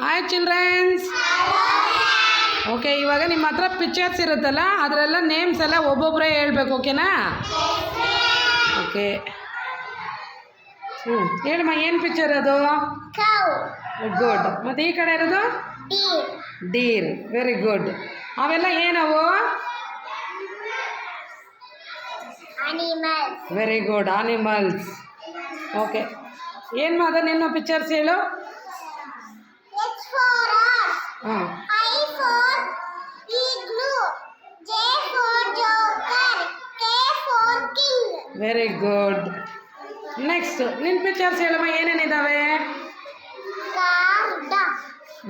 Hi children's. Okay, ಇವಾಗ ನಿಮ್ಮ ಹತ್ರ ಪಿಕ್ಚರ್ಸ್ ಇರುತ್ತಲ್ಲ, ಅದರೆಲ್ಲ ನೇಮ್ಸ್ ಎಲ್ಲ ಒಬ್ಬೊಬ್ಬರೇ ಹೇಳ್ಬೇಕು. ಓಕೆನಾ? ಓಕೆ, ಹೇಳಮ್ಮ, ಏನು ಪಿಕ್ಚರ್ ಅದು? ಗುಡ್. ಮತ್ತು ಈ ಕಡೆ ಇರೋದು ಡೀರ್. Very good. ಅವೆಲ್ಲ ಏನವು? Very good, animals. ಓಕೆ, ಏನು ಮಾದ ನಿನ್ನ ಪಿಕ್ಚರ್ಸ್ ಹೇಳು. ಹಾಂ, ವೆರಿ ಗುಡ್. ನೆಕ್ಸ್ಟ್ ನಿನ್ನ ಪಿಕ್ಚರ್ಸ್ ಹೇಳಮ್ಮ, ಏನೇನಿದ್ದಾವೆ?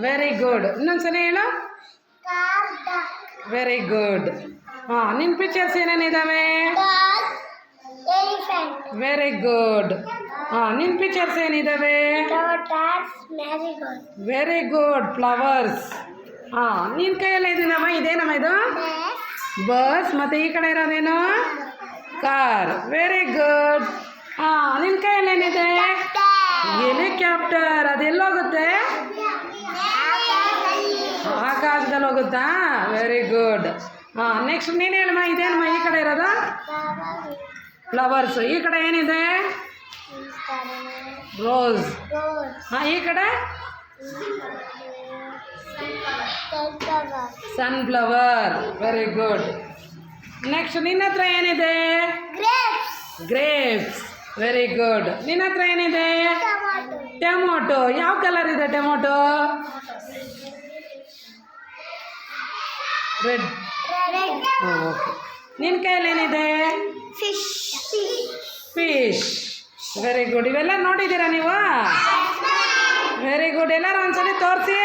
Very good. ಇನ್ನೊಂದ್ಸಲ ಹೇಳು. Very good. ಹಾಂ, ನಿನ್ನ ಪಿಕ್ಚರ್ಸ್ ಏನೇನಿದ್ದಾವೆ? Very good. ಹಾಂ, ನಿನ್ನ ಪಿಕ್ಚರ್ಸ್ ಏನಿದ್ದಾವೆ? Very good, flowers. ಹಾಂ, ನಿನ್ನ ಕೈಯಲ್ಲಿ ಇದೀನಮ್ಮ, ಇದೇನಮ್ಮ ಇದು? ಬಸ್. ಮತ್ತು ಈ ಕಡೆ ಇರೋದೇನು? ಕಾರ್. Very good. ಹಾಂ, ನಿನ್ನ ಕೈಯಲ್ಲಿ ಏನಿದೆ? ಹೆಲಿಕಾಪ್ಟರ್. ಅದೆಲ್ಲೋಗುತ್ತೆ? ಆಕಾಶದಲ್ಲಿ ಹೋಗುತ್ತಾ? Very good. ಹಾಂ, ನೆಕ್ಸ್ಟ್ ನೀನು ಹೇಳಮ್ಮ, ಇದೇನಮ್ಮ ಈ ಕಡೆ ಇರೋದು? ಫ್ಲವರ್ಸ್. ಈ ಕಡೆ ಏನಿದೆ? ರೋಸ್. ಹಾಂ, ಈ ಕಡೆ ಸನ್ಫ್ಲವರ್. Very good. ನೆಕ್ಸ್ಟ್ ನಿನ್ನ ಹತ್ರ ಏನಿದೆ? ಗ್ರೇಪ್ಸ್. Very good. ನಿನ್ನ ಹತ್ರ ಏನಿದೆ? ಟೊಮೊಟೊ. ಯಾವ ಕಲರ್ ಇದೆ ಟೊಮೊಟೊ? ರೆಡ್. ಓಕೆ. ನಿನ್ನ ಕೈಯಲ್ಲಿ ಏನಿದೆ? ಫಿಶ್. Very good. ಇವೆಲ್ಲ ನೋಡಿದ್ದೀರಾ ನೀವು? Very good. ಎಲ್ಲರೂ ಒಂದ್ಸಲಿ ತೋರಿಸಿ.